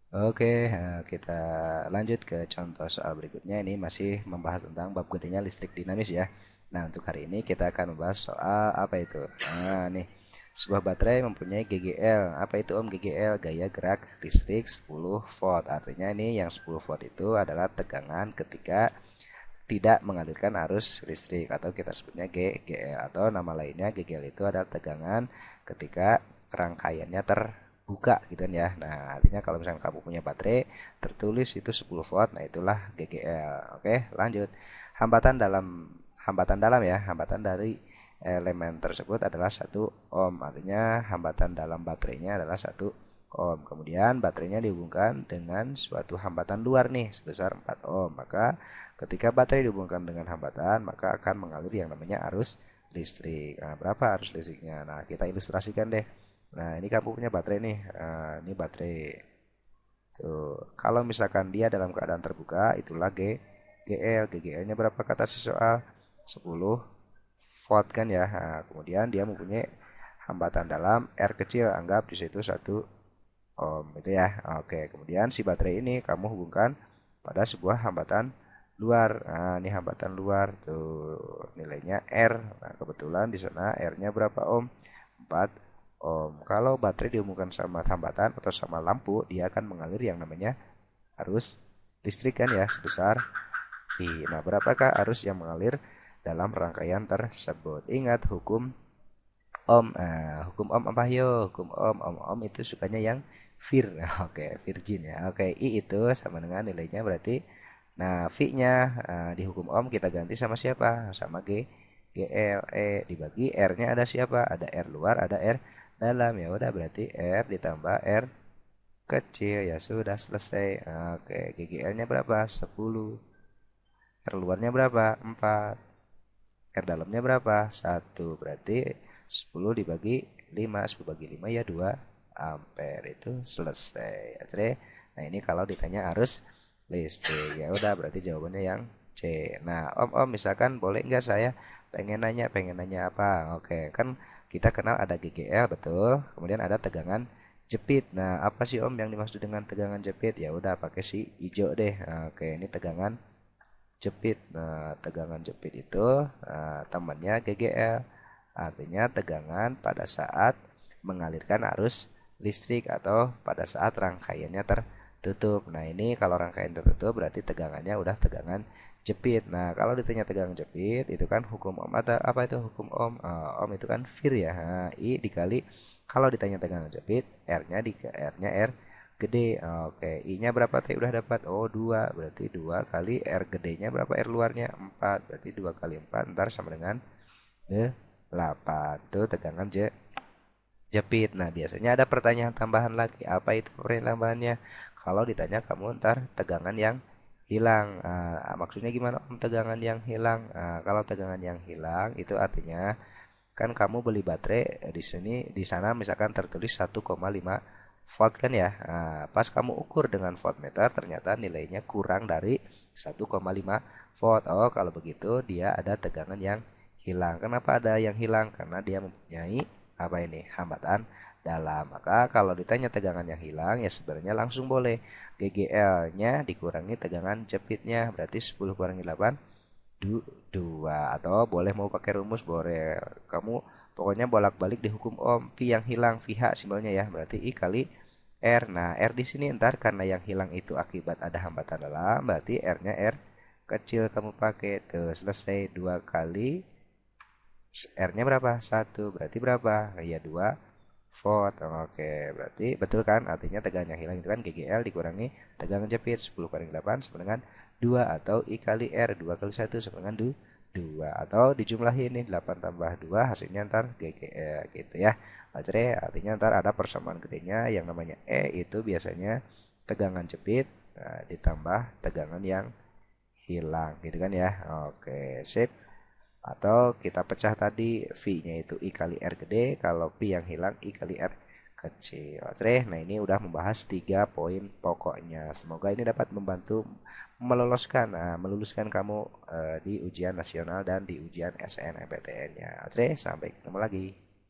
Oke, kita lanjut ke contoh soal berikutnya. Ini masih membahas tentang bab gedenya listrik dinamis ya. Nah, untuk hari ini kita akan membahas soal apa itu? Nah, nih, sebuah baterai mempunyai GGL. Apa itu Om GGL? Gaya gerak listrik 10 volt. Artinya ini yang 10 volt itu adalah tegangan ketika tidak mengalirkan arus listrik atau kita sebutnya GGL atau nama lainnya GGL itu adalah tegangan ketika rangkaiannya terbuka gitu kan ya. Nah, artinya kalau misalnya kamu punya baterai tertulis itu 10 volt, nah itulah GGL. Oke, lanjut. Hambatan dalam ya, hambatan dari elemen tersebut adalah 1 ohm. Artinya hambatan dalam baterainya adalah 1 ohm. Kemudian baterainya dihubungkan dengan suatu hambatan luar nih sebesar 4 ohm. Maka ketika baterai dihubungkan dengan hambatan, maka akan mengalir yang namanya arus listrik. Nah, berapa arus listriknya? Nah, kita ilustrasikan deh. Nah, ini kamu punya baterai nih. Ini baterai. Tuh, kalau misalkan dia dalam keadaan terbuka, itulah GL. GGL-nya berapa kata si soal? 10 volt kan ya. Nah, kemudian dia mempunyai hambatan dalam R kecil, anggap di situ 1 ohm itu ya. Oke, kemudian si baterai ini kamu hubungkan pada sebuah hambatan luar. Nah, ini hambatan luar tuh nilainya R. Nah, kebetulan di sana R-nya berapa ohm? 4 ohm. Kalau baterai dihubungkan sama hambatan atau sama lampu, dia akan mengalir yang namanya arus listrik kan ya sebesar I. Nah, berapakah arus yang mengalir dalam rangkaian tersebut? Ingat hukum Om, hukum Om apa yo? Hukum Om itu sukanya yang vir. Oke, virgin ya. Oke, I itu sama dengan nilainya berarti. Nah, V-nya di hukum Om kita ganti sama siapa? Sama GL. Dibagi R-nya ada siapa? Ada R luar, ada R dalam. Ya udah berarti R ditambah R kecil. Ya sudah selesai. Oke, GGL-nya berapa? 10. R luarnya berapa? 4. R dalamnya berapa? 1. Berarti 10 dibagi 5. 10 bagi 5 ya 2 ampere. Itu selesai. Oke. Nah, ini kalau ditanya arus listrik. Ya udah berarti jawabannya yang C. Nah, Om misalkan boleh nggak saya pengen nanya apa? Oke, kan kita kenal ada GGL betul. Kemudian ada tegangan jepit. Nah, apa sih Om yang dimaksud dengan tegangan jepit? Ya udah pakai si hijau deh. Oke, ini tegangan jepit. Nah, tegangan jepit itu temannya GGL. Artinya tegangan pada saat mengalirkan arus listrik atau pada saat rangkaiannya tertutup. Nah, ini kalau rangkaian tertutup berarti tegangannya udah tegangan jepit. Nah, kalau ditanya tegangan jepit itu kan hukum Ohm atau apa itu hukum Ohm? Ohm itu kan vir ya. Nah, I dikali kalau ditanya tegangan jepit, R-nya R gede. Oke, I-nya berapa tadi udah dapat? Oh, 2. Berarti 2 kali R gedenya berapa? R luarnya 4. Berarti 2 kali 4 ntar sama dengan 8. Tuh tegangan jepit. Nah, biasanya ada pertanyaan tambahan lagi. Apa itu pertanyaan tambahannya? Kalau ditanya kamu ntar tegangan yang hilang. Maksudnya gimana Om tegangan yang hilang? Kalau tegangan yang hilang itu artinya kan kamu beli baterai di sini di sana misalkan tertulis 1,5 volt kan ya. Pas kamu ukur dengan voltmeter ternyata nilainya kurang dari 1,5 volt. Oh, kalau begitu dia ada tegangan yang hilang. Kenapa ada yang hilang? Karena dia mempunyai apa ini? Hambatan dalam. Maka kalau ditanya tegangan yang hilang ya sebenarnya langsung boleh GGL-nya dikurangi tegangan jepitnya. Berarti 10 kurangi 8 dua. Atau boleh mau pakai rumus boleh kamu pokoknya bolak-balik dihukum Ohm. Pi yang hilang VH simbolnya ya berarti I kali R. Nah, R di sini ntar karena yang hilang itu akibat ada hambatan dalam berarti R-nya R kecil kamu pakai tuh selesai 2 kali R-nya berapa? 1. Berarti berapa? Ya 2 volt. Oke, berarti betul kan? Artinya tegangan yang hilang itu kan GGL dikurangi tegangan jepit 10 kurangi 8 sama dengan 2 atau I kali R 2 kali 1 sama dengan 2 atau dijumlahin ini 8 tambah 2 hasilnya ntar GGL gitu ya. Artinya ntar ada persamaan gedenya yang namanya E itu biasanya tegangan jepit ditambah tegangan yang hilang gitu kan ya. Oke, sip. Atau kita pecah tadi V-nya itu I kali R gede, kalau Pi yang hilang I kali R kecil. Oke, nah ini udah membahas 3 poin pokoknya. Semoga ini dapat membantu meluluskan kamu di ujian nasional dan di ujian SNMPTN-nya. Oke, sampai ketemu lagi.